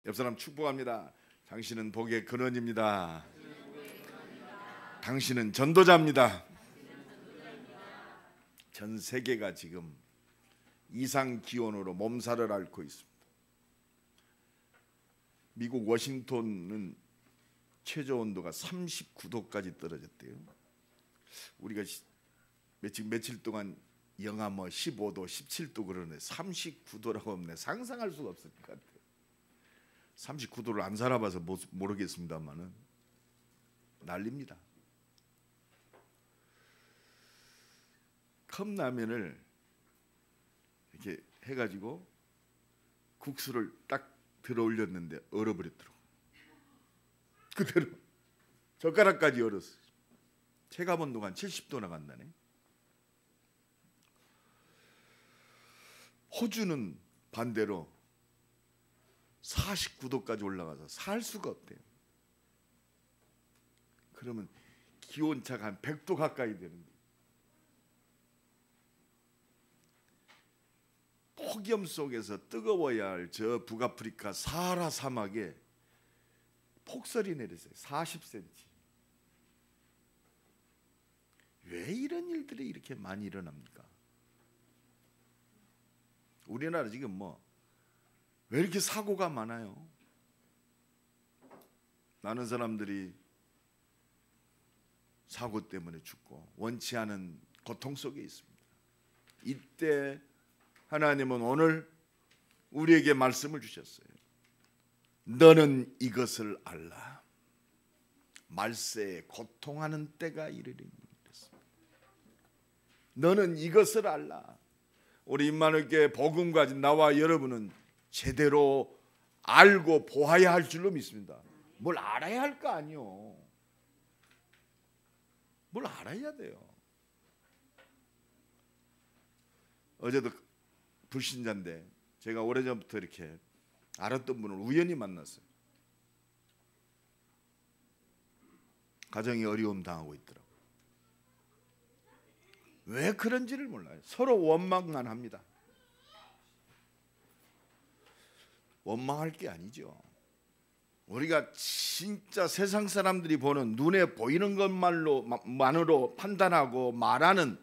옆 사람 축복합니다. 당신은 복의 근원입니다. 당신은 전도자입니다. 전 세계가 지금 이상 기온으로 몸살을 앓고 있습니다. 미국 워싱턴은 최저 온도가 39도까지 떨어졌대요. 우리가 며칠 동안 영하 15도, 17도 그러는데 39도라고 하면 상상할 수가 없을 것 같아요. 39도를 안 살아봐서 모르겠습니다만은 난립니다. 컵라면을 이렇게 해가지고 국수를 딱 들어 올렸는데 얼어버렸더라고. 그대로 젓가락까지 얼었어요. 체감 온도가 한 70도 나간다네. 호주는 반대로 49도까지 올라가서 살 수가 없대요. 그러면 기온차가 한 100도 가까이 되는데 폭염 속에서 뜨거워야 할 저 북아프리카 사하라 사막에 폭설이 내렸어요. 40cm. 왜 이런 일들이 이렇게 많이 일어납니까? 우리나라 지금 왜 이렇게 사고가 많아요? 많은 사람들이 사고 때문에 죽고 원치 않은 고통 속에 있습니다. 이때 하나님은 오늘 우리에게 말씀을 주셨어요. 너는 이것을 알라. 말세에 고통하는 때가 이르리니. 너는 이것을 알라. 우리 임마누엘교회 복음 가진 나와 여러분은 제대로 알고 보아야 할 줄로 믿습니다. 뭘 알아야 할 거 아니요. 뭘 알아야 돼요. 어제도 불신자인데 제가 오래전부터 이렇게 알았던 분을 우연히 만났어요. 가정이 어려움 당하고 있더라고요. 왜 그런지를 몰라요. 서로 원망만 합니다. 원망할 게 아니죠. 우리가 진짜 세상 사람들이 보는 눈에 보이는 것만으로 판단하고 말하는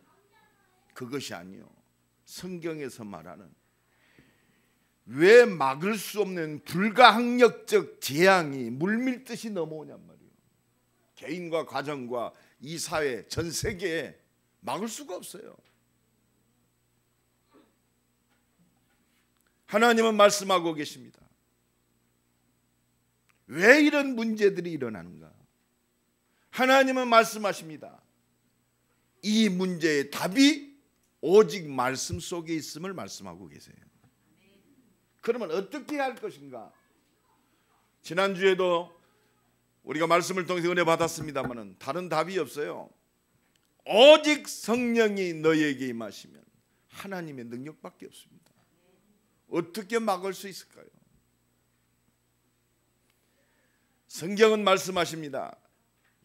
그것이 아니요. 성경에서 말하는 왜 막을 수 없는 불가항력적 재앙이 물밀듯이 넘어오냔 말이에요. 개인과 가정과 이 사회 전 세계에 막을 수가 없어요. 하나님은 말씀하고 계십니다. 왜 이런 문제들이 일어나는가? 하나님은 말씀하십니다. 이 문제의 답이 오직 말씀 속에 있음을 말씀하고 계세요. 그러면 어떻게 할 것인가? 지난주에도 우리가 말씀을 통해서 은혜 받았습니다만 다른 답이 없어요. 오직 성령이 너희에게 임하시면 하나님의 능력밖에 없습니다. 어떻게 막을 수 있을까요? 성경은 말씀하십니다.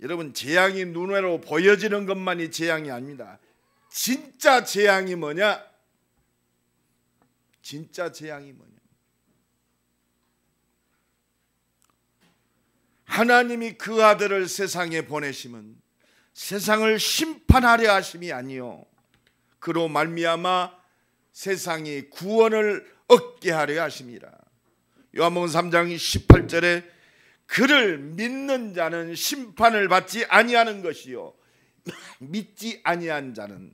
여러분, 재앙이 눈으로 보여지는 것만이 재앙이 아닙니다. 진짜 재앙이 뭐냐? 진짜 재앙이 뭐냐? 하나님이 그 아들을 세상에 보내심은 세상을 심판하려 하심이 아니요 그로 말미암아 세상이 구원을 얻게 하려 하심이라. 요한복음 3장 18절에 그를 믿는 자는 심판을 받지 아니하는 것이요 믿지 아니한 자는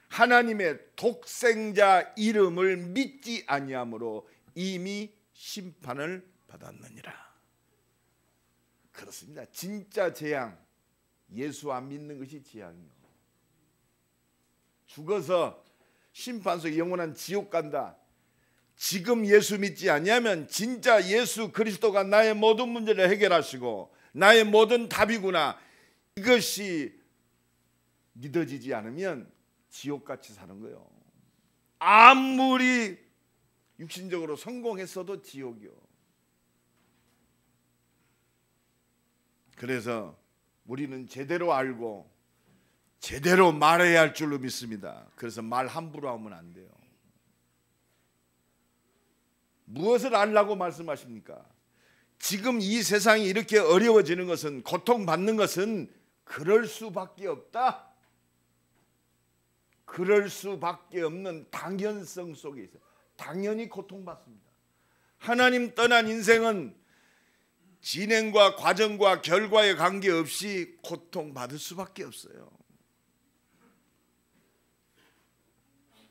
하나님의 독생자 이름을 믿지 아니함으로 이미 심판을 받았느니라. 그렇습니다. 진짜 재앙, 예수 안 믿는 것이 재앙이요. 죽어서 심판 속에 영원한 지옥 간다. 지금 예수 믿지 아니하면 진짜 예수 그리스도가 나의 모든 문제를 해결하시고 나의 모든 답이구나. 이것이 믿어지지 않으면 지옥같이 사는 거예요. 아무리 육신적으로 성공했어도 지옥이요. 그래서 우리는 제대로 알고 제대로 말해야 할 줄로 믿습니다. 그래서 말 함부로 하면 안 돼요. 무엇을 알라고 말씀하십니까? 지금 이 세상이 이렇게 어려워지는 것은, 고통받는 것은 그럴 수밖에 없다. 그럴 수밖에 없는 당연성 속에 있어요. 당연히 고통받습니다. 하나님 떠난 인생은 진행과 과정과 결과에 관계없이 고통받을 수밖에 없어요.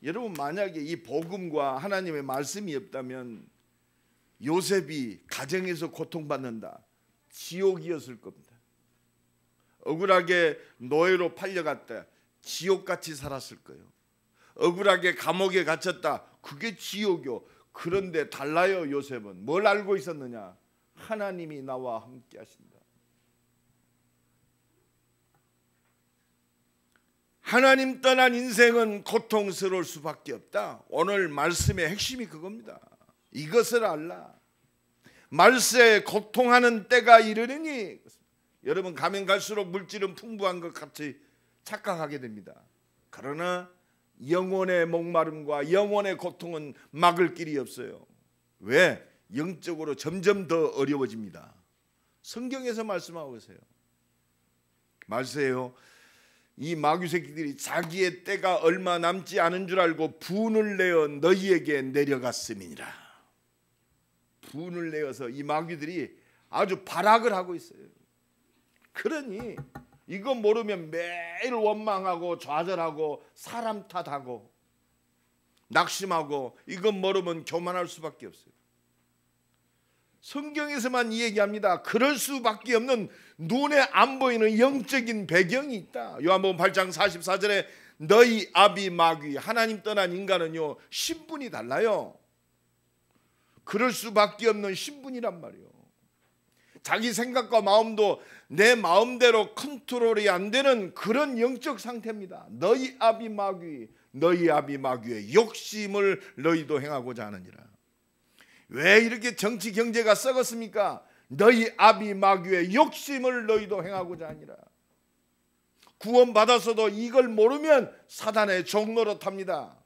여러분, 만약에 이 복음과 하나님의 말씀이 없다면 요셉이 가정에서 고통받는다, 지옥이었을 겁니다. 억울하게 노예로 팔려갔다, 지옥같이 살았을 거예요. 억울하게 감옥에 갇혔다, 그게 지옥이요. 그런데 달라요. 요셉은 뭘 알고 있었느냐? 하나님이 나와 함께 하신다. 하나님 떠난 인생은 고통스러울 수밖에 없다. 오늘 말씀의 핵심이 그겁니다. 이것을 알라. 말세에 고통하는 때가 이르느니. 여러분, 가면 갈수록 물질은 풍부한 것 같이 착각하게 됩니다. 그러나 영혼의 목마름과 영혼의 고통은 막을 길이 없어요. 왜? 영적으로 점점 더 어려워집니다. 성경에서 말씀하고 있어요. 말세요, 이 마귀 새끼들이 자기의 때가 얼마 남지 않은 줄 알고 분을 내어 너희에게 내려갔음이니라. 분을 내어서 이 마귀들이 아주 발악을 하고 있어요. 그러니 이거 모르면 매일 원망하고 좌절하고 사람 탓하고 낙심하고, 이건 모르면 교만할 수밖에 없어요. 성경에서만 이 얘기합니다. 그럴 수밖에 없는 눈에 안 보이는 영적인 배경이 있다. 요한복음 8장 44절에 너희 아비 마귀, 하나님 떠난 인간은요 신분이 달라요. 그럴 수밖에 없는 신분이란 말이에요. 자기 생각과 마음도 내 마음대로 컨트롤이 안 되는 그런 영적 상태입니다. 너희 아비 마귀, 너희 아비 마귀의 욕심을 너희도 행하고자 하느니라. 왜 이렇게 정치 경제가 썩었습니까? 너희 아비 마귀의 욕심을 너희도 행하고자 하니라. 구원받았어도 이걸 모르면 사단의 종노릇합니다.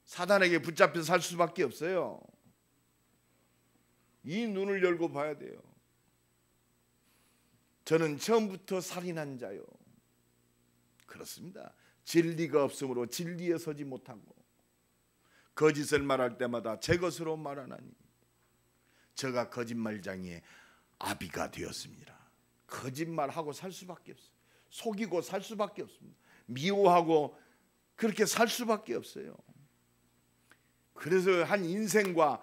사단에게 붙잡혀 살 수밖에 없어요. 이 눈을 열고 봐야 돼요. 저는 처음부터 살인한 자요. 그렇습니다. 진리가 없으므로 진리에 서지 못하고 거짓을 말할 때마다 제 것으로 말하나니 저가 거짓말장이의 아비가 되었습니다. 거짓말하고 살 수밖에 없어요. 속이고 살 수밖에 없습니다. 미워하고 그렇게 살 수밖에 없어요. 그래서 한 인생과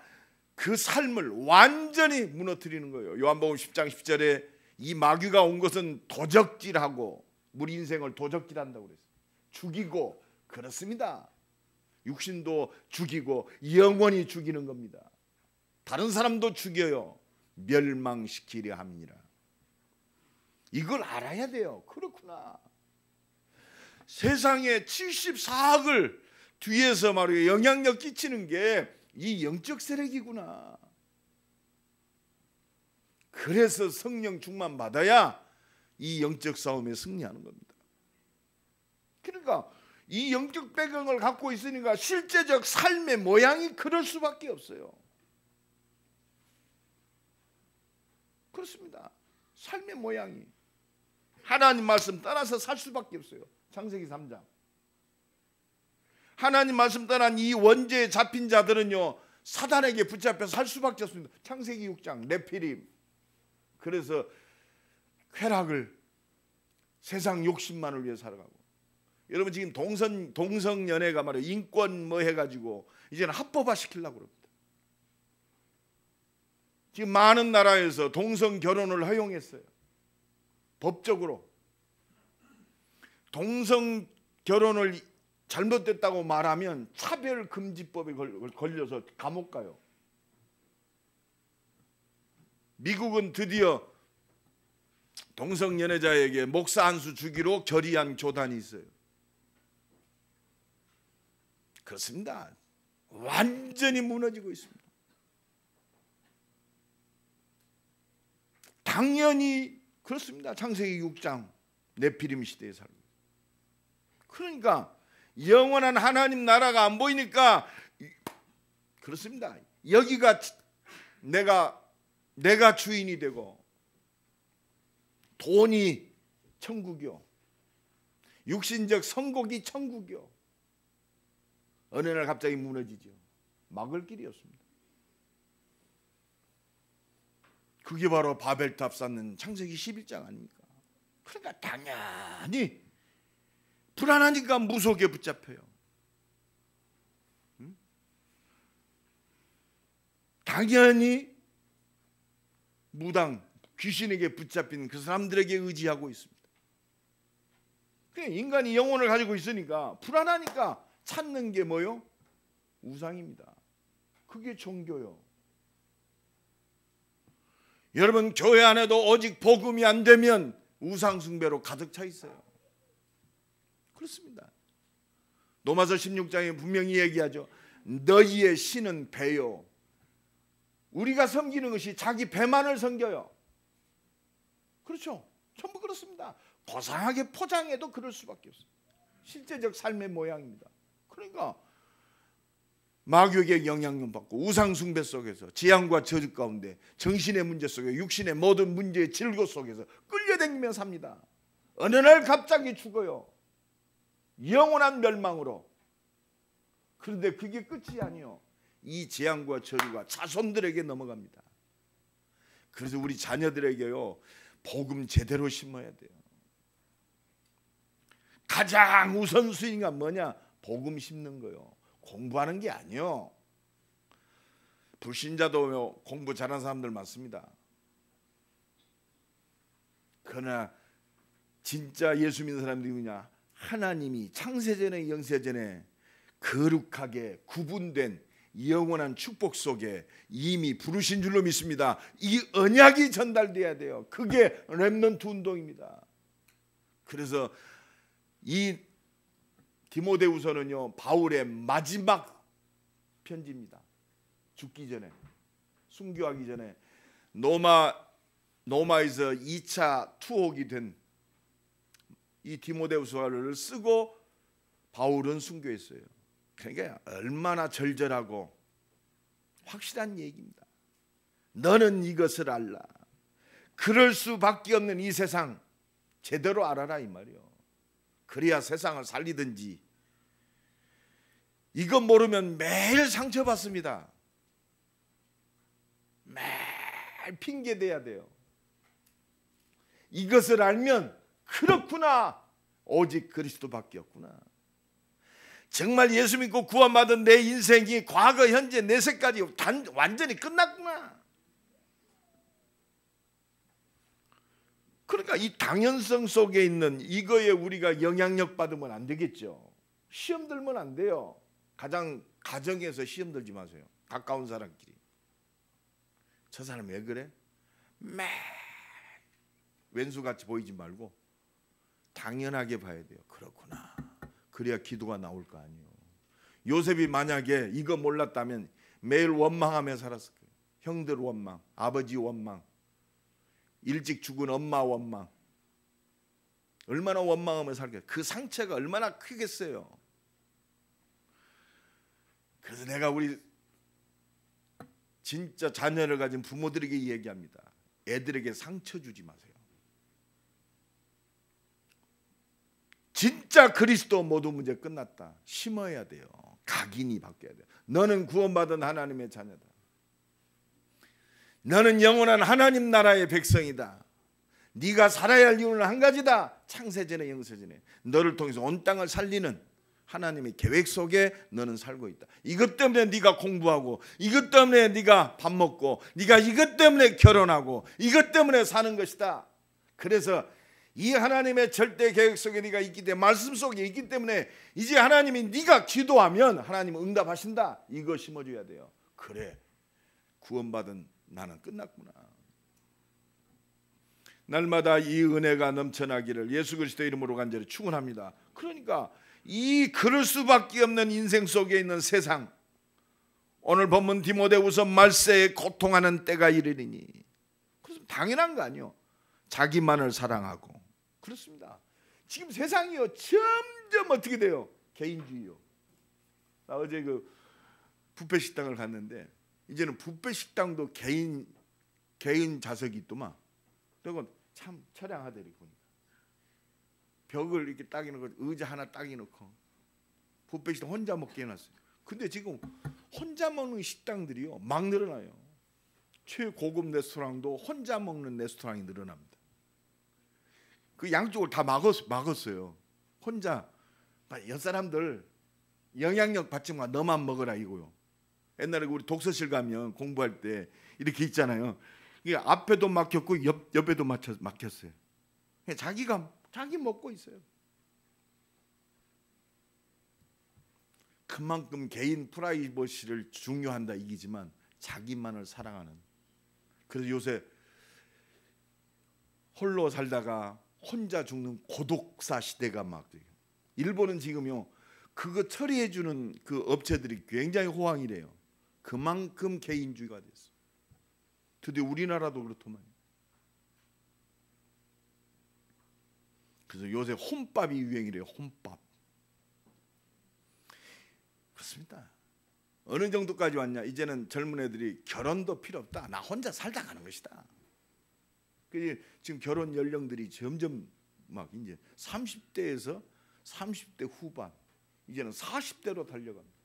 그 삶을 완전히 무너뜨리는 거예요. 요한복음 10장 10절에 이 마귀가 온 것은 도적질하고, 우리 인생을 도적질한다고 그랬어요. 죽이고, 그렇습니다. 육신도 죽이고 영원히 죽이는 겁니다. 다른 사람도 죽여요. 멸망시키려 합니다. 이걸 알아야 돼요. 그렇구나. 세상에 74억을 뒤에서 말이에요 영향력 끼치는 게 이 영적 세력이구나. 그래서 성령 충만 받아야 이 영적 싸움에 승리하는 겁니다. 그러니까 이 영적 배경을 갖고 있으니까 실제적 삶의 모양이 그럴 수밖에 없어요. 그렇습니다. 삶의 모양이 하나님 말씀 따라서 살 수밖에 없어요. 창세기 3장. 하나님 말씀 떠난 이 원죄에 잡힌 자들은요 사단에게 붙잡혀 살 수밖에 없습니다. 창세기 6장 네피림. 그래서 쾌락을, 세상 욕심만을 위해 살아가고, 여러분 지금 동성연애가 말이에요 인권 뭐 해가지고 이제는 합법화 시키려고 그럽니다. 지금 많은 나라에서 동성 결혼을 허용했어요. 법적으로. 동성 결혼을 잘못됐다고 말하면 차별금지법에 걸려서 감옥 가요. 미국은 드디어 동성연애자에게 목사 한 수 주기로 결의한 교단이 있어요. 그렇습니다. 완전히 무너지고 있습니다. 당연히 그렇습니다. 창세기 6장 네피림 시대에 살고. 그러니까 영원한 하나님 나라가 안 보이니까 그렇습니다. 여기가 내가 주인이 되고 돈이 천국이요, 육신적 성공이 천국이요. 어느 날 갑자기 무너지죠. 막을 길이었습니다. 그게 바로 바벨탑 쌓는 창세기 11장 아닙니까? 그러니까 당연히 불안하니까 무속에 붙잡혀요. 당연히 무당, 귀신에게 붙잡힌 그 사람들에게 의지하고 있습니다. 인간이 영혼을 가지고 있으니까 불안하니까 찾는 게 뭐요? 우상입니다. 그게 종교요. 여러분, 교회 안에도 오직 복음이 안 되면 우상 숭배로 가득 차 있어요. 그렇습니다. 로마서 16장에 분명히 얘기하죠. 너희의 신은 배요. 우리가 섬기는 것이 자기 배만을 섬겨요. 그렇죠. 전부 그렇습니다. 고상하게 포장해도 그럴 수밖에 없어요. 실제적 삶의 모양입니다. 그러니까 마귀에게 영향력 받고 우상 숭배 속에서 재앙과 저주 가운데 정신의 문제 속에 육신의 모든 문제의 질고 속에서 끌려다니며 삽니다. 어느 날 갑자기 죽어요. 영원한 멸망으로. 그런데 그게 끝이 아니요. 이 재앙과 저주가 자손들에게 넘어갑니다. 그래서 우리 자녀들에게요, 복음 제대로 심어야 돼요. 가장 우선순위가 뭐냐? 복음 심는 거요. 공부하는 게 아니요. 불신자도 공부 잘하는 사람들 많습니다. 그러나 진짜 예수 믿는 사람들이 뭐냐? 하나님이 창세전에 영세전에 거룩하게 구분된 영원한 축복 속에 이미 부르신 줄로 믿습니다. 이 언약이 전달돼야 돼요. 그게 렘넌트 운동입니다. 그래서 이 디모데후서는요, 바울의 마지막 편지입니다. 죽기 전에, 순교하기 전에 노마에서 2차 투옥이 된 이 디모데후서를 쓰고 바울은 순교했어요. 그러니까 얼마나 절절하고 확실한 얘기입니다. 너는 이것을 알라. 그럴 수밖에 없는 이 세상 제대로 알아라 이 말이요. 그래야 세상을 살리든지. 이거 모르면 매일 상처받습니다. 매일 핑계대야 돼요. 이것을 알면 그렇구나, 오직 그리스도밖에 없구나. 정말 예수 믿고 구원받은 내 인생이 과거, 현재, 내세까지 완전히 끝났구나. 그러니까 이 당연성 속에 있는 이거에 우리가 영향력 받으면 안 되겠죠. 시험 들면 안 돼요. 가정에서 시험 들지 마세요. 가까운 사람끼리. 저 사람 왜 그래? 매 왼수같이 보이지 말고 당연하게 봐야 돼요. 그렇구나. 그래야 기도가 나올 거 아니에요. 요셉이 만약에 이거 몰랐다면 매일 원망하며 살았을 거예요. 형들 원망, 아버지 원망, 일찍 죽은 엄마 원망. 얼마나 원망하며 살겠어요. 그 상처가 얼마나 크겠어요. 그래서 내가 우리 진짜 자녀를 가진 부모들에게 얘기합니다. 애들에게 상처 주지 마세요. 진짜 그리스도 모든 문제 끝났다. 심어야 돼요. 각인이 바뀌어야 돼요. 너는 구원받은 하나님의 자녀다. 너는 영원한 하나님 나라의 백성이다. 네가 살아야 할 이유는 한 가지다. 창세전에 영세전에 너를 통해서 온 땅을 살리는 하나님의 계획 속에 너는 살고 있다. 이것 때문에 네가 공부하고, 이것 때문에 네가 밥 먹고, 네가 이것 때문에 결혼하고, 이것 때문에 사는 것이다. 그래서 이 하나님의 절대 계획 속에 네가 있기 때문에, 말씀 속에 있기 때문에 이제 하나님이 네가 기도하면 하나님은 응답하신다. 이거 심어줘야 돼요. 그래, 구원받은 나는 끝났구나. 날마다 이 은혜가 넘쳐나기를 예수 그리스도의 이름으로 간절히 축원합니다. 그러니까 이 그럴 수밖에 없는 인생 속에 있는 세상, 오늘 본문 디모데후서 말세에 고통하는 때가 이르리니, 그래서 당연한 거 아니요. 자기만을 사랑하고. 그렇습니다. 지금 세상이요 점점 어떻게 돼요? 개인주의요. 나 어제 그 뷔페 식당을 갔는데 이제는 뷔페 식당도 개인 좌석이 있더만. 그리고 참 처량하더니 보니까 벽을 이렇게 딱 해놓고 의자 하나 딱 해놓고 뷔페 식당 혼자 먹게 해놨어요. 근데 지금 혼자 먹는 식당들이요 막 늘어나요. 최고급 레스토랑도 혼자 먹는 레스토랑이 늘어납니다. 그 양쪽을 다 막았어요. 혼자 옆 사람들 영향력 받지 마, 너만 먹어라 이거요. 옛날에 우리 독서실 가면 공부할 때 이렇게 있잖아요. 이게 앞에도 막혔고 옆에도 막혔어요. 자기 먹고 있어요. 그만큼 개인 프라이버시를 중요한다 이기지만 자기만을 사랑하는. 그래서 요새 홀로 살다가 혼자 죽는 고독사 시대가 막 돼요. 일본은 지금요 그거 처리해 주는 그 업체들이 굉장히 호황이래요. 그만큼 개인주의가 됐어. 드디어 우리나라도 그렇더만. 그래서 요새 혼밥이 유행이래요. 혼밥. 그렇습니다. 어느 정도까지 왔냐? 이제는 젊은 애들이 결혼도 필요 없다. 나 혼자 살다 가는 것이다. 지금 결혼 연령들이 점점 막 이제 30대에서 30대 후반, 이제는 40대로 달려갑니다.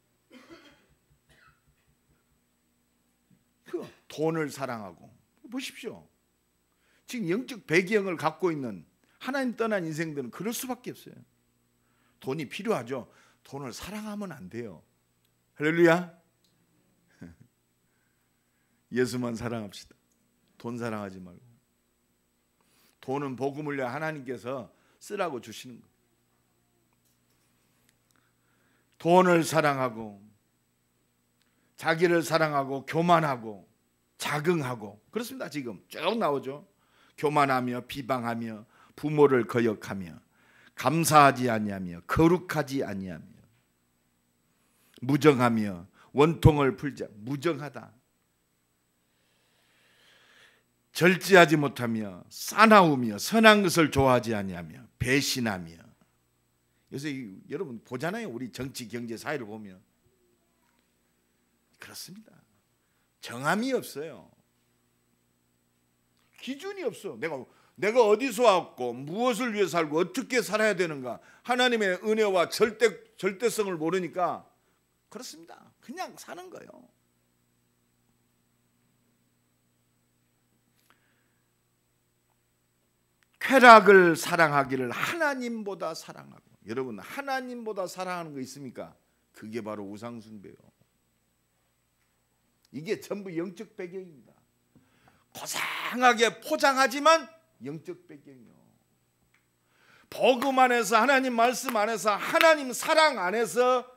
그 돈을 사랑하고 보십시오. 지금 영적 배경을 갖고 있는 하나님 떠난 인생들은 그럴 수밖에 없어요. 돈이 필요하죠. 돈을 사랑하면 안 돼요. 할렐루야. 예수만 사랑합시다. 돈 사랑하지 말고. 돈은 복음을 위해 하나님께서 쓰라고 주시는 거예요. 돈을 사랑하고 자기를 사랑하고 교만하고 자긍하고 그렇습니다. 지금 쭉 나오죠. 교만하며 비방하며 부모를 거역하며 감사하지 아니하며 거룩하지 아니하며 무정하며 원통을 풀자. 무정하다. 절제하지 못하며 싸나우며 선한 것을 좋아하지 아니하며 배신하며. 요새 여러분 보잖아요. 우리 정치 경제 사회를 보면 그렇습니다. 정함이 없어요. 기준이 없어. 내가 어디서 왔고 무엇을 위해 살고 어떻게 살아야 되는가. 하나님의 은혜와 절대성을 모르니까 그렇습니다. 그냥 사는 거예요. 쾌락을 사랑하기를 하나님보다 사랑하고. 여러분 하나님보다 사랑하는 거 있습니까? 그게 바로 우상숭배요. 이게 전부 영적 배경입니다. 고상하게 포장하지만 영적 배경이요. 복음 안에서 하나님 말씀 안에서 하나님 사랑 안에서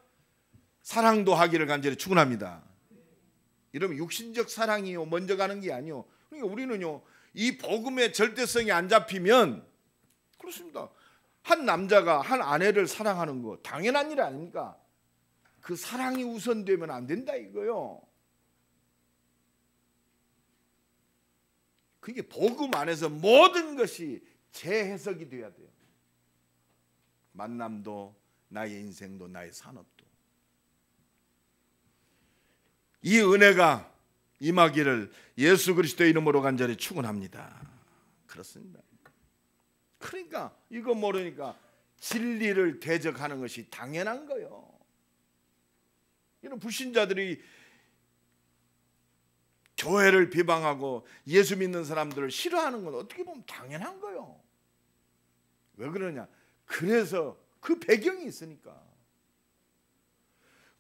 사랑도 하기를 간절히 축원합니다. 이러면 육신적 사랑이요 먼저 가는 게 아니요. 그러니까 우리는요 이 복음의 절대성이 안 잡히면 그렇습니다. 한 남자가 한 아내를 사랑하는 거 당연한 일 아닙니까? 그 사랑이 우선되면 안 된다 이거요. 그게 복음 안에서 모든 것이 재해석이 돼야 돼요. 만남도 나의 인생도 나의 산업도. 이 은혜가 임하기를 예수 그리스도의 이름으로 간절히 축원합니다. 그렇습니다. 그러니까 이거 모르니까 진리를 대적하는 것이 당연한 거예요. 이런 불신자들이 교회를 비방하고 예수 믿는 사람들을 싫어하는 건 어떻게 보면 당연한 거예요. 왜 그러냐? 그래서 그 배경이 있으니까.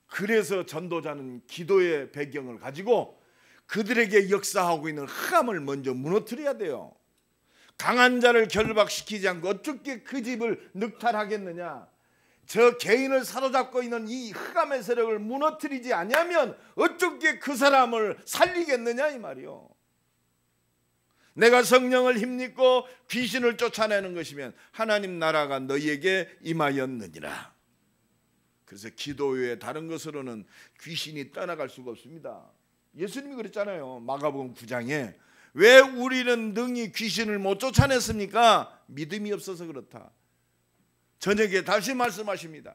그래서 전도자는 기도의 배경을 가지고 그들에게 역사하고 있는 흑암을 먼저 무너뜨려야 돼요. 강한 자를 결박시키지 않고 어떻게 그 집을 늑탈하겠느냐? 저 개인을 사로잡고 있는 이 흑암의 세력을 무너뜨리지 않으면 어떻게 그 사람을 살리겠느냐 이 말이요. 내가 성령을 힘입고 귀신을 쫓아내는 것이면 하나님 나라가 너희에게 임하였느니라. 그래서 기도 외에 다른 것으로는 귀신이 떠나갈 수가 없습니다. 예수님이 그랬잖아요. 마가복음 9장에 왜 우리는 능히 귀신을 못 쫓아냈습니까? 믿음이 없어서 그렇다. 저녁에 다시 말씀하십니다.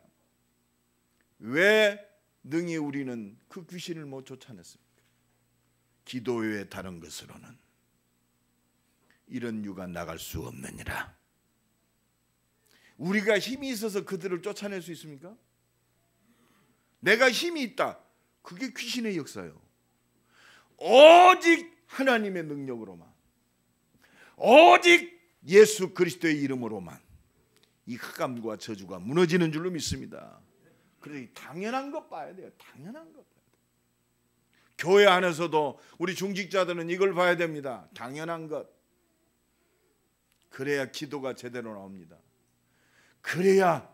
왜 능히 우리는 그 귀신을 못 쫓아냈습니까? 기도 외에 다른 것으로는 이런 유가 나갈 수 없느니라. 우리가 힘이 있어서 그들을 쫓아낼 수 있습니까? 내가 힘이 있다. 그게 귀신의 역사예요. 오직 하나님의 능력으로만, 오직 예수 그리스도의 이름으로만 이 흑암과 저주가 무너지는 줄로 믿습니다. 그래서 당연한 것 봐야 돼요. 당연한 것 봐야 돼요. 교회 안에서도 우리 중직자들은 이걸 봐야 됩니다. 당연한 것. 그래야 기도가 제대로 나옵니다. 그래야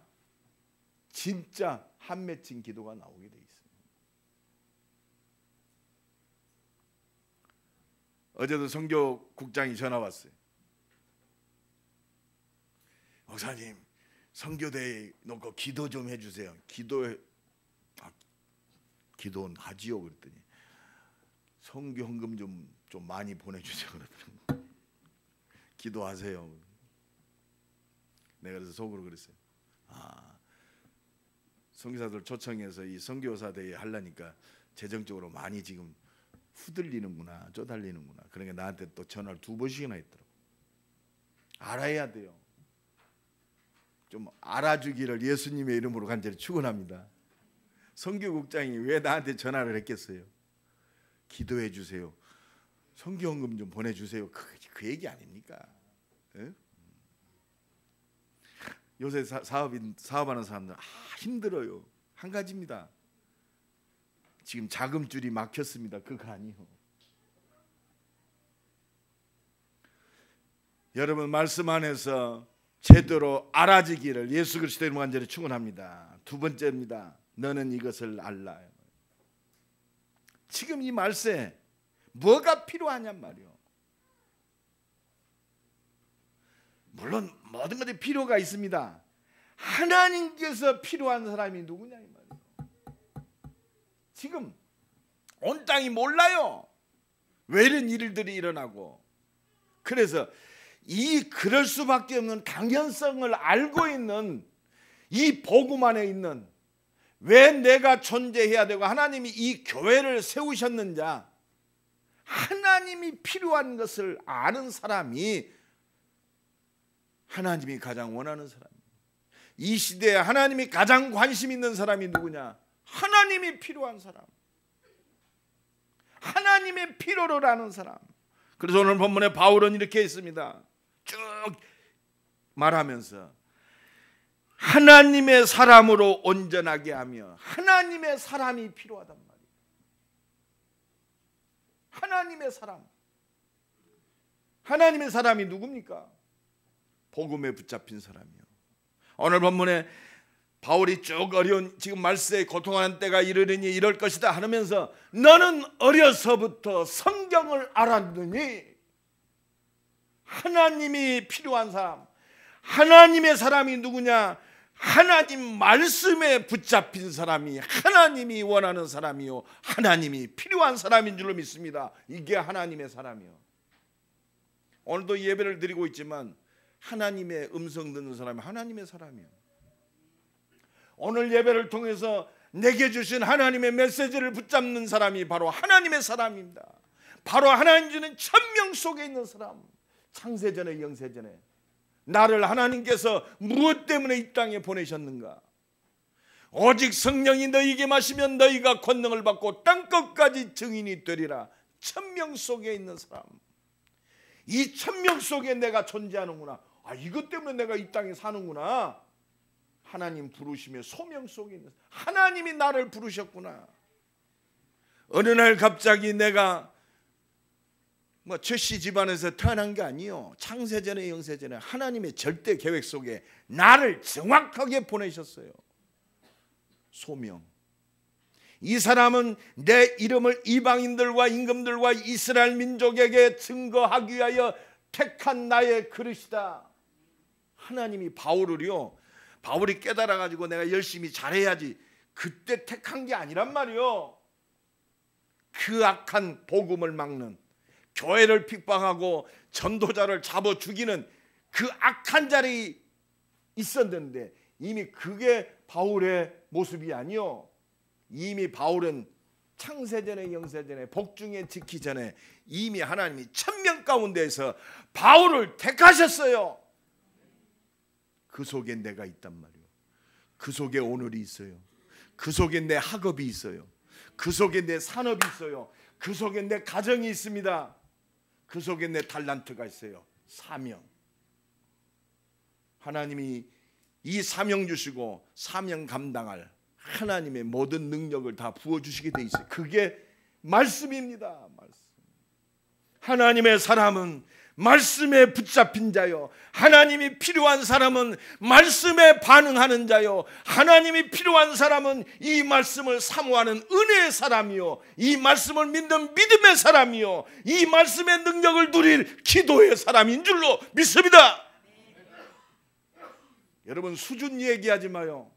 진짜 한 맺힌 기도가 나오게 돼 있어요. 어제도 선교국장이 전화 왔어요. 목사님, 선교대에 놓고 기도 좀 해주세요. 기도는 하지요. 그랬더니 선교 헌금 좀 많이 보내주세요. 그러더라고요. 기도하세요. 내가 그래서 속으로 그랬어요. 선교사들 초청해서 이 선교사 대회 하려니까 재정적으로 많이 지금 후들리는구나, 쪼달리는구나. 그러니까 나한테 또 전화를 2번씩이나 했더라고. 알아야 돼요. 좀 알아주기를 예수님의 이름으로 간절히 축원합니다. 선교국장이 왜 나한테 전화를 했겠어요? 기도해 주세요. 선교헌금 좀 보내주세요. 그 얘기 아닙니까? 에? 요새 사업하는 사람들 힘들어요. 한 가지입니다. 지금 자금줄이 막혔습니다. 그거 아니요. 여러분 말씀 안에서 제대로 알아지기를 예수 그리스도의 이름으로 간절히 축원합니다. 2번째입니다. 너는 이것을 알라. 지금 이 말세 뭐가 필요하냔 말이요. 물론 모든 것이 필요가 있습니다. 하나님께서 필요한 사람이 누구냐 이 말이에요. 지금 온 땅이 몰라요. 왜 이런 일들이 일어나고. 그래서 그럴 수밖에 없는 당연성을 알고 있는 이 복음 안에 있는, 왜 내가 존재해야 되고 하나님이 이 교회를 세우셨는지 하나님이 필요한 것을 아는 사람이 하나님이 가장 원하는 사람이에요. 이 시대에 하나님이 가장 관심 있는 사람이 누구냐? 하나님이 필요한 사람, 하나님의 필요를 아는 사람. 그래서 오늘 본문에 바울은 이렇게 했습니다. 쭉 말하면서 하나님의 사람으로 온전하게 하며, 하나님의 사람이 필요하단 말이에요. 하나님의 사람. 하나님의 사람이 누굽니까? 복음에 붙잡힌 사람이요. 오늘 본문에 바울이 쭉 어려운 지금 말세에 고통하는 때가 이르리니 이럴 것이다 하면서 너는 어려서부터 성경을 알았느니, 하나님이 필요한 사람, 하나님의 사람이 누구냐? 하나님 말씀에 붙잡힌 사람이 하나님이 원하는 사람이요, 하나님이 필요한 사람인 줄로 믿습니다. 이게 하나님의 사람이요. 오늘도 예배를 드리고 있지만 하나님의 음성 듣는 사람이 하나님의 사람이요. 오늘 예배를 통해서 내게 주신 하나님의 메시지를 붙잡는 사람이 바로 하나님의 사람입니다. 바로 하나님 주는 천명 속에 있는 사람. 창세전에 영세전에 나를 하나님께서 무엇 때문에 이 땅에 보내셨는가? 오직 성령이 너희에게 마시면 너희가 권능을 받고 땅끝까지 증인이 되리라. 천명 속에 있는 사람. 이 천명 속에 내가 존재하는구나. 이것 때문에 내가 이 땅에 사는구나. 하나님 부르심의 소명 속에 있는, 하나님이 나를 부르셨구나. 어느 날 갑자기 내가 최씨 집안에서 태어난 게 아니요, 창세전에 영세전에 하나님의 절대 계획 속에 나를 정확하게 보내셨어요. 소명. 이 사람은 내 이름을 이방인들과 임금들과 이스라엘 민족에게 증거하기 위하여 택한 나의 그릇이다. 하나님이 바울이 깨달아가지고 내가 열심히 잘해야지 그때 택한 게 아니란 말이요. 그 악한 복음을 막는, 교회를 핍박하고 전도자를 잡아 죽이는 그 악한 자리 있었는데, 이미 그게 바울의 모습이 아니요, 이미 바울은 창세전에 영세전에 복중에 지기 전에 이미 하나님이 천명 가운데에서 바울을 택하셨어요. 그 속에 내가 있단 말이에요. 그 속에 오늘이 있어요. 그 속에 내 학업이 있어요. 그 속에 내 산업이 있어요. 그 속에 내 가정이 있습니다. 그 속에 내 달란트가 있어요. 사명. 하나님이 이 사명 주시고 사명 감당할 하나님의 모든 능력을 다 부어주시게 돼 있어요. 그게 말씀입니다. 말씀. 하나님의 사람은 말씀에 붙잡힌 자요, 하나님이 필요한 사람은 말씀에 반응하는 자요, 하나님이 필요한 사람은 이 말씀을 사모하는 은혜의 사람이요, 이 말씀을 믿는 믿음의 사람이요, 이 말씀의 능력을 누릴 기도의 사람인 줄로 믿습니다. 여러분, 수준 얘기하지 마요.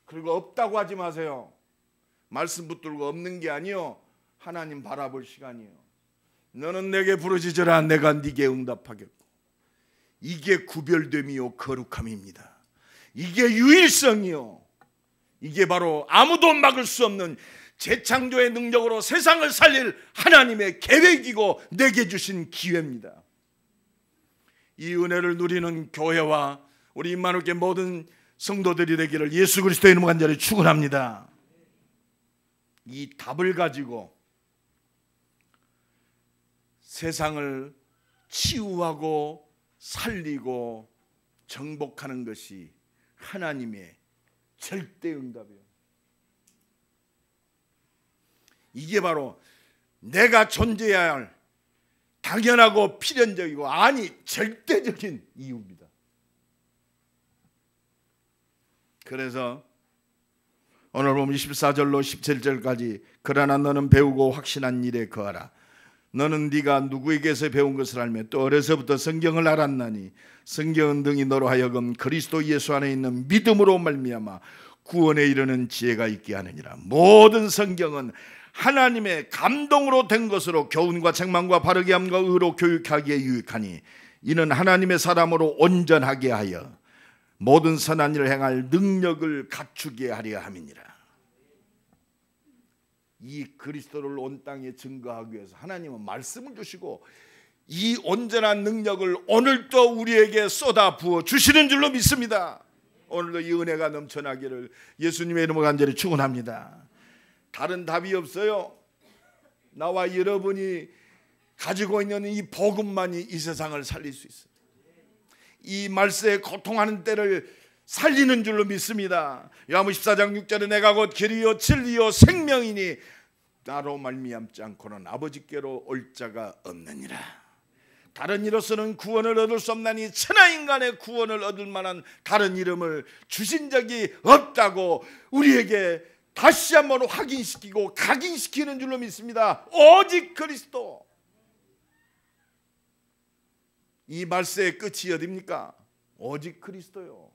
그리고 없다고 하지 마세요. 말씀 붙들고 없는 게 아니요, 하나님 바라볼 시간이요. 너는 내게 부르짖으라, 내가 네게 응답하겠고. 이게 구별됨이요 거룩함입니다. 이게 유일성이요, 이게 바로 아무도 막을 수 없는 재창조의 능력으로 세상을 살릴 하나님의 계획이고 내게 주신 기회입니다. 이 은혜를 누리는 교회와 우리 임마누엘교회 모든 성도들이 되기를 예수 그리스도의 이름으로 간절히 축원합니다. 이 답을 가지고 세상을 치유하고 살리고 정복하는 것이 하나님의 절대 응답이에요. 이게 바로 내가 존재해야 할 당연하고 필연적이고 아니 절대적인 이유입니다. 그래서 오늘 보면 14절로 17절까지 그러나 너는 배우고 확신한 일에 거하라. 너는 네가 누구에게서 배운 것을 알며 또 어려서부터 성경을 알았나니 성경은 등이 너로 하여금 그리스도 예수 안에 있는 믿음으로 말미암아 구원에 이르는 지혜가 있게 하느니라. 모든 성경은 하나님의 감동으로 된 것으로 교훈과 책망과 바르게 함과 의로 교육하기에 유익하니 이는 하나님의 사람으로 온전하게 하여 모든 선한 일을 행할 능력을 갖추게 하려 함이니라. 이 그리스도를 온 땅에 증거하기 위해서 하나님은 말씀을 주시고 이 온전한 능력을 오늘도 우리에게 쏟아 부어 주시는 줄로 믿습니다. 오늘도 이 은혜가 넘쳐나기를 예수님의 이름으로 간절히 축원합니다. 다른 답이 없어요. 나와 여러분이 가지고 있는 이 복음만이 이 세상을 살릴 수 있어요. 이 말세에 고통하는 때를 살리는 줄로 믿습니다. 요한복음 14장 6절에 내가 곧 길이요 진리요 생명이니 나로 말미암지 않고는 아버지께로 올 자가 없느니라. 다른 이로서는 구원을 얻을 수 없나니 천하인간의 구원을 얻을 만한 다른 이름을 주신 적이 없다고 우리에게 다시 한번 확인시키고 각인시키는 줄로 믿습니다. 오직 그리스도. 이 말세의 끝이 어디입니까? 오직 그리스도요.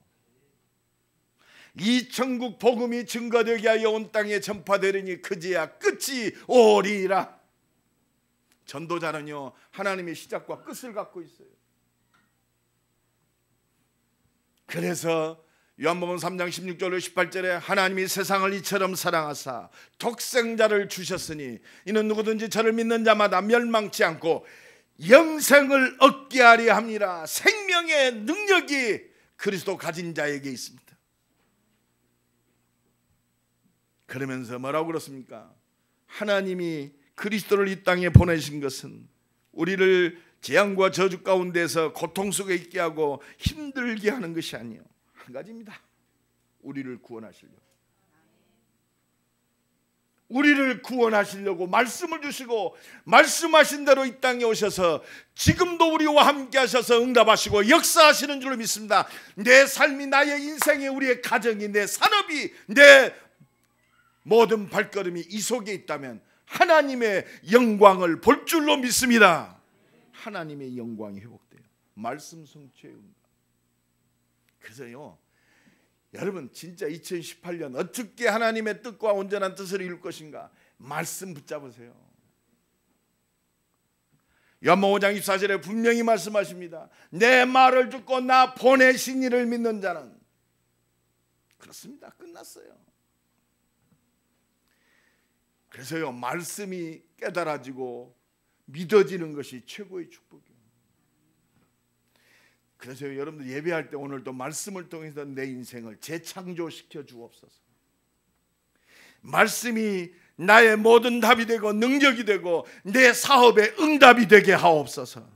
이 천국 복음이 증거되게 하여 온 땅에 전파되리니 그제야 끝이 오리라. 전도자는요 하나님의 시작과 끝을 갖고 있어요. 그래서 요한복음 3장 16절로 18절에 하나님이 세상을 이처럼 사랑하사 독생자를 주셨으니 이는 누구든지 저를 믿는 자마다 멸망치 않고 영생을 얻게 하려 함이라. 생명의 능력이 그리스도 가진 자에게 있습니다. 그러면서 뭐라고 그렇습니까? 하나님이 그리스도를 이 땅에 보내신 것은 우리를 재앙과 저주 가운데서 고통 속에 있게 하고 힘들게 하는 것이 아니에요. 한 가지입니다. 우리를 구원하시려고. 우리를 구원하시려고 말씀을 주시고 말씀하신 대로 이 땅에 오셔서 지금도 우리와 함께 하셔서 응답하시고 역사하시는 줄로 믿습니다. 내 삶이, 나의 인생이, 우리의 가정이, 내 산업이, 내 모든 발걸음이 이 속에 있다면 하나님의 영광을 볼 줄로 믿습니다. 하나님의 영광이 회복돼요. 말씀 성취의 응답. 그래서요 여러분 진짜 2018년 어떻게 하나님의 뜻과 온전한 뜻을 이룰 것인가 말씀 붙잡으세요. 요한복음 5장 24절에 분명히 말씀하십니다. 내 말을 듣고 나 보내신 이를 믿는 자는. 그렇습니다. 끝났어요. 그래서요, 말씀이 깨달아지고 믿어지는 것이 최고의 축복이에요. 그래서 여러분들 예배할 때 오늘도 말씀을 통해서 내 인생을 재창조시켜 주옵소서. 말씀이 나의 모든 답이 되고 능력이 되고 내 사업의 응답이 되게 하옵소서.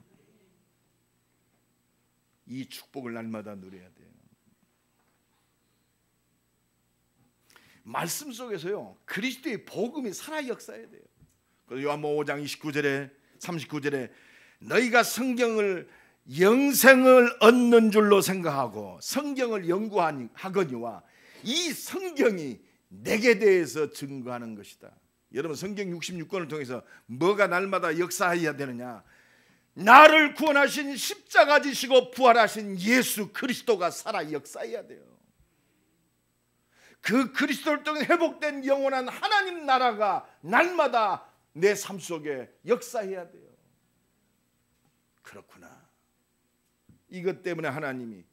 이 축복을 날마다 누려야 돼요. 말씀 속에서요, 그리스도의 복음이 살아 역사해야 돼요. 그래서 요한복음 5장 29절에 39절에 너희가 성경을 영생을 얻는 줄로 생각하고 성경을 연구하거니와 이 성경이 내게 대해서 증거하는 것이다. 여러분, 성경 66권을 통해서 뭐가 날마다 역사해야 되느냐? 나를 구원하신 십자가 지시고 부활하신 예수 그리스도가 살아 역사해야 돼요. 그 그리스도를 통해 회복된 영원한 하나님 나라가 날마다 내 삶 속에 역사해야 돼요. 그렇구나. 이것 때문에 하나님이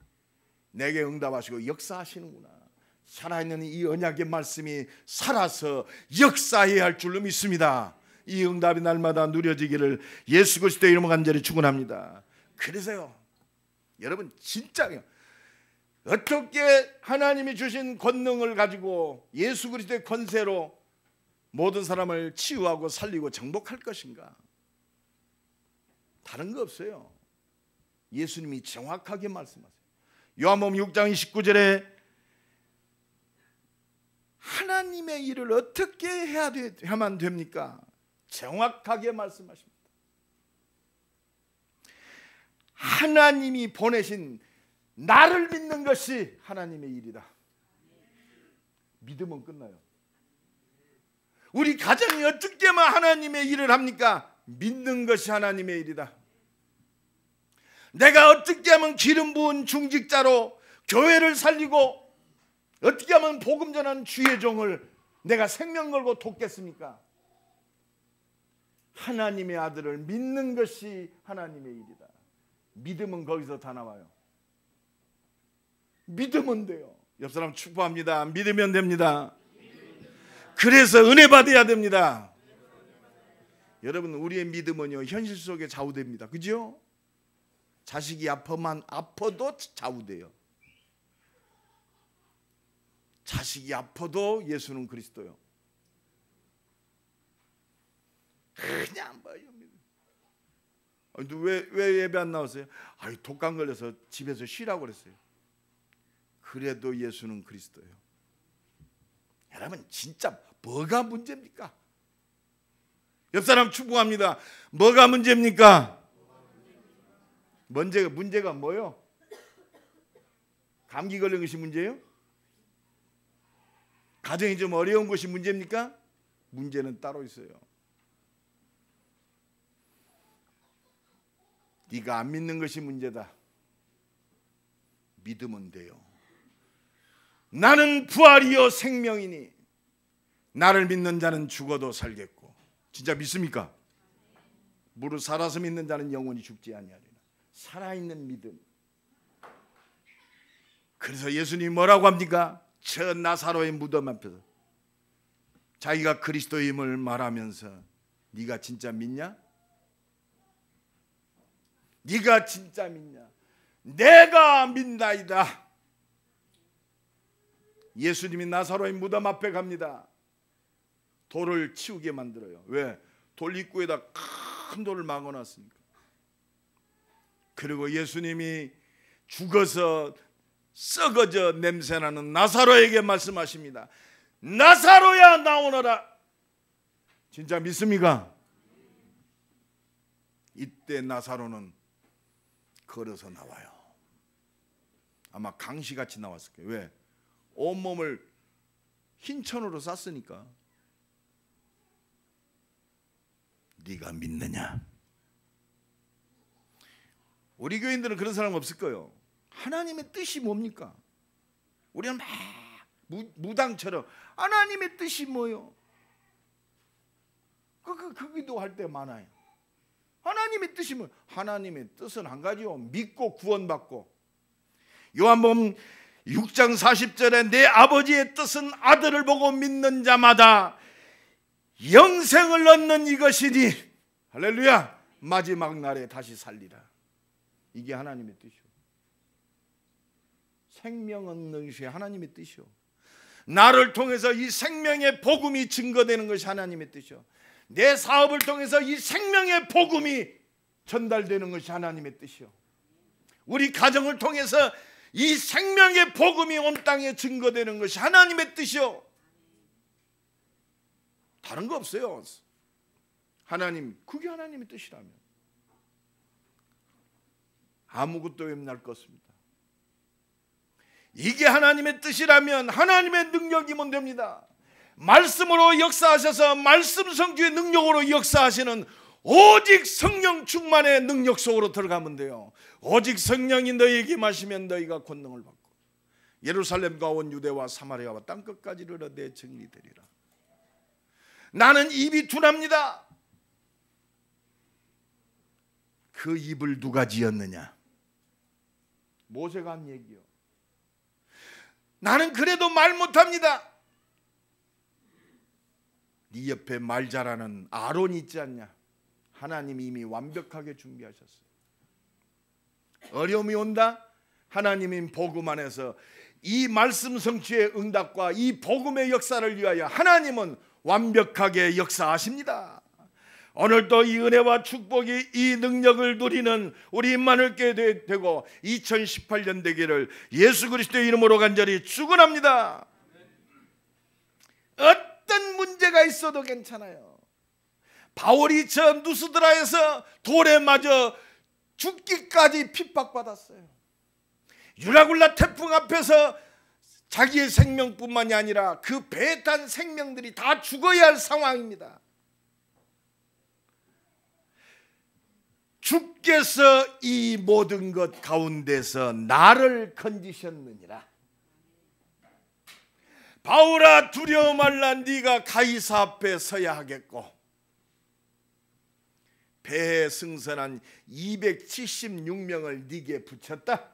내게 응답하시고 역사하시는구나. 살아있는 이 언약의 말씀이 살아서 역사해야 할 줄로 믿습니다. 이 응답이 날마다 누려지기를 예수 그리스도의 이름으로 간절히 축원합니다. 그래서요, 여러분 진짜요, 어떻게 하나님이 주신 권능을 가지고 예수 그리스도의 권세로 모든 사람을 치유하고 살리고 정복할 것인가? 다른 거 없어요. 예수님이 정확하게 말씀하세요. 요한복음 6장 29절에 하나님의 일을 어떻게 해야만 됩니까? 정확하게 말씀하십니다. 하나님이 보내신 나를 믿는 것이 하나님의 일이다. 믿으면 끝나요. 우리 가정이 어떻게 하면 하나님의 일을 합니까? 믿는 것이 하나님의 일이다. 내가 어떻게 하면 기름 부은 중직자로 교회를 살리고 어떻게 하면 복음 전하는 주의 종을 내가 생명 걸고 돕겠습니까? 하나님의 아들을 믿는 것이 하나님의 일이다. 믿음은 거기서 다 나와요. 믿으면 돼요. 옆 사람 축복합니다. 믿으면 됩니다. 그래서 은혜 받아야 됩니다. 여러분, 우리의 믿음은요, 현실 속에 좌우됩니다. 그죠? 자식이 아파도 좌우돼요. 자식이 아파도 예수는 그리스도요. 그냥 안 봐요. 왜 예배 안 나왔어요? 독감 걸려서 집에서 쉬라고 그랬어요. 그래도 예수는 그리스도예요. 여러분, 진짜 뭐가 문제입니까? 옆 사람 축복합니다. 뭐가 문제입니까? 문제가 뭐요? 감기 걸린 것이 문제예요? 가정이 좀 어려운 것이 문제입니까? 문제는 따로 있어요. 네가 안 믿는 것이 문제다. 믿으면 돼요. 나는 부활이요 생명이니 나를 믿는 자는 죽어도 살겠고. 진짜 믿습니까? 무릇 살아서 믿는 자는 영원히 죽지 아니하리라. 살아있는 믿음. 그래서 예수님이 뭐라고 합니까? 저 나사로의 무덤 앞에서 자기가 그리스도임을 말하면서 네가 진짜 믿냐? 네가 진짜 믿냐? 내가 믿나이다. 예수님이 나사로의 무덤 앞에 갑니다. 돌을 치우게 만들어요. 왜? 돌 입구에다 큰 돌을 막아놨으니까. 그리고 예수님이 죽어서 썩어져 냄새나는 나사로에게 말씀하십니다. 나사로야 나오너라. 진짜 믿습니까? 이때 나사로는 걸어서 나와요. 아마 강시같이 나왔을 거예요. 왜? 온몸을 흰천으로 쌌으니까. 네가 믿느냐? 우리 교인들은 그런 사람 없을 거예요. 하나님의 뜻이 뭡니까? 우리는 막 무당처럼 하나님의 뜻이 뭐요? 그 기도할 때 많아요. 하나님의 뜻이 뭐? 하나님의 뜻은 한 가지요. 믿고 구원받고. 요한복음 6장 40절에 내 아버지의 뜻은 아들을 보고 믿는 자마다 영생을 얻는 이것이니 할렐루야 마지막 날에 다시 살리라. 이게 하나님의 뜻이요. 생명 얻는 것이 하나님의 뜻이요. 나를 통해서 이 생명의 복음이 증거되는 것이 하나님의 뜻이요. 내 사업을 통해서 이 생명의 복음이 전달되는 것이 하나님의 뜻이요. 우리 가정을 통해서 이 생명의 복음이 온 땅에 증거되는 것이 하나님의 뜻이요. 다른 거 없어요. 하나님, 그게 하나님의 뜻이라면 아무것도 외면할 것 없습니다. 이게 하나님의 뜻이라면 하나님의 능력이면 됩니다. 말씀으로 역사하셔서 말씀 성취의 능력으로 역사하시는 오직 성령 충만의 능력 속으로 들어가면 돼요. 오직 성령이 너희에게 임하시면 너희가 권능을 받고 예루살렘과 온 유대와 사마리아와 땅끝까지 이르러 내 증인이 되리라. 나는 입이 둔합니다. 그 입을 누가 지었느냐? 모세가 한 얘기요. 나는 그래도 말 못합니다. 네 옆에 말 잘하는 아론이 있지 않냐? 하나님이 이미 완벽하게 준비하셨어요. 어려움이 온다? 하나님이 복음 안에서 이 말씀 성취의 응답과 이 복음의 역사를 위하여 하나님은 완벽하게 역사하십니다. 오늘도 이 은혜와 축복이 이 능력을 누리는 우리 임마누엘교회 되고 2018년 되기를 예수 그리스도의 이름으로 간절히 축원합니다. 어떤 문제가 있어도 괜찮아요. 바울이 저 누스드라에서 돌에 맞아 죽기까지 핍박받았어요. 유라굴라 태풍 앞에서 자기의 생명뿐만이 아니라 그 배에 탄 생명들이 다 죽어야 할 상황입니다. 주께서 이 모든 것 가운데서 나를 건지셨느니라. 바울아 두려워 말라. 네가 가이사 앞에 서야 하겠고 배에 승선한 276명을 네게 붙였다.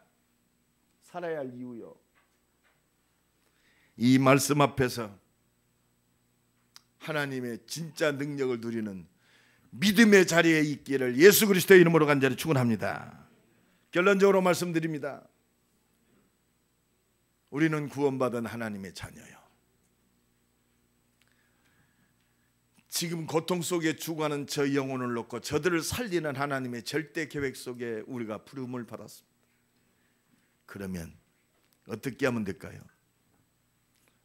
살아야 할 이유요. 이 말씀 앞에서 하나님의 진짜 능력을 누리는 믿음의 자리에 있기를 예수 그리스도의 이름으로 간절히 축원합니다. 결론적으로 말씀드립니다. 우리는 구원받은 하나님의 자녀요. 지금 고통 속에 죽어가는 저 영혼을 놓고 저들을 살리는 하나님의 절대 계획 속에 우리가 부름을 받았습니다. 그러면 어떻게 하면 될까요?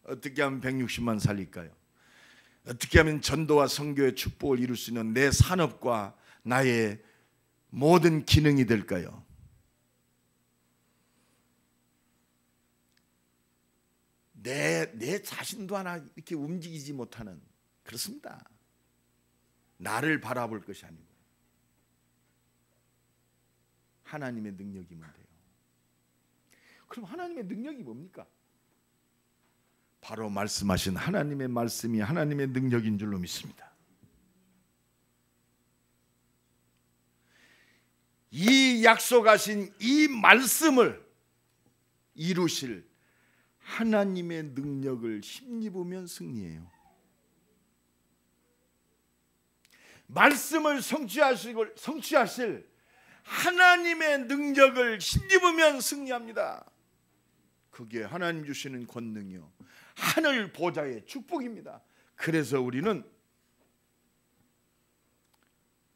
어떻게 하면 160만 살릴까요? 어떻게 하면 전도와 선교의 축복을 이룰 수 있는 내 산업과 나의 모든 기능이 될까요? 내 자신도 하나 이렇게 움직이지 못하는, 그렇습니다. 나를 바라볼 것이 아니고 하나님의 능력이면 돼요. 그럼 하나님의 능력이 뭡니까? 바로 말씀하신 하나님의 말씀이 하나님의 능력인 줄로 믿습니다. 이 약속하신 이 말씀을 이루실 하나님의 능력을 힘입으면 승리해요. 말씀을 성취하실 하나님의 능력을 힘입으면 승리합니다. 그게 하나님 주시는 권능이요, 하늘 보좌의 축복입니다. 그래서 우리는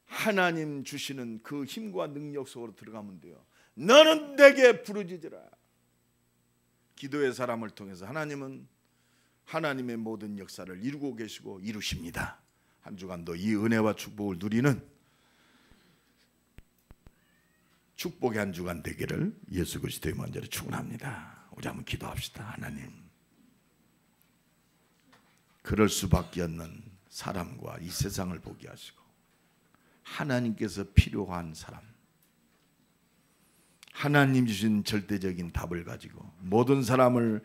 하나님 주시는 그 힘과 능력 속으로 들어가면 돼요. 너는 내게 부르짖으라. 기도의 사람을 통해서 하나님은 하나님의 모든 역사를 이루고 계시고 이루십니다. 한 주간도 이 은혜와 축복을 누리는 축복의 한 주간 되기를 예수 그리스도의 먼저로 축원합니다. 우리 한번 기도합시다. 하나님, 그럴 수밖에 없는 사람과 이 세상을 보게 하시고 하나님께서 필요한 사람, 하나님 주신 절대적인 답을 가지고 모든 사람을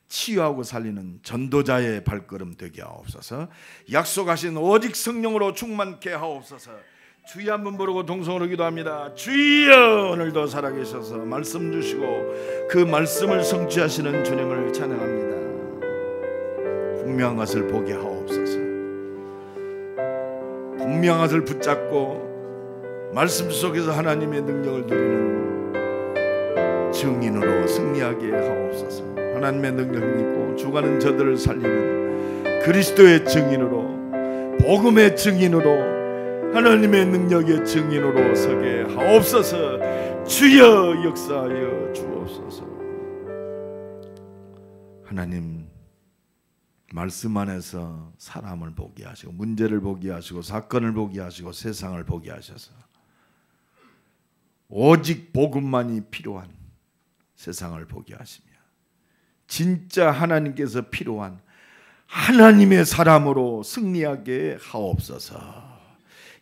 치유하고 살리는 전도자의 발걸음 되게 하옵소서. 약속하신 오직 성령으로 충만케 하옵소서. 주여 한번 부르고 동성으로 기도합니다. 주여, 오늘도 살아계셔서 말씀 주시고 그 말씀을 성취하시는 주님을 찬양합니다. 분명한 것을 보게 하옵소서. 운명아들 붙잡고 말씀 속에서 하나님의 능력을 누리는 증인으로 승리하게 하옵소서. 하나님의 능력을 믿고 죽어가는 저들을 살리는 그리스도의 증인으로, 복음의 증인으로, 하나님의 능력의 증인으로 서게 하옵소서. 주여 역사하여 주옵소서. 하나님, 말씀 안에서 사람을 보게 하시고, 문제를 보게 하시고, 사건을 보게 하시고, 세상을 보게 하셔서 오직 복음만이 필요한 세상을 보게 하시며, 진짜 하나님께서 필요한 하나님의 사람으로 승리하게 하옵소서.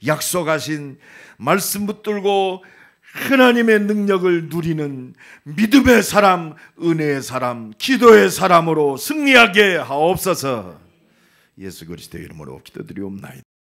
약속하신 말씀 붙들고 하나님의 능력을 누리는 믿음의 사람, 은혜의 사람, 기도의 사람으로 승리하게 하옵소서. 예수 그리스도의 이름으로 기도드리옵나이다.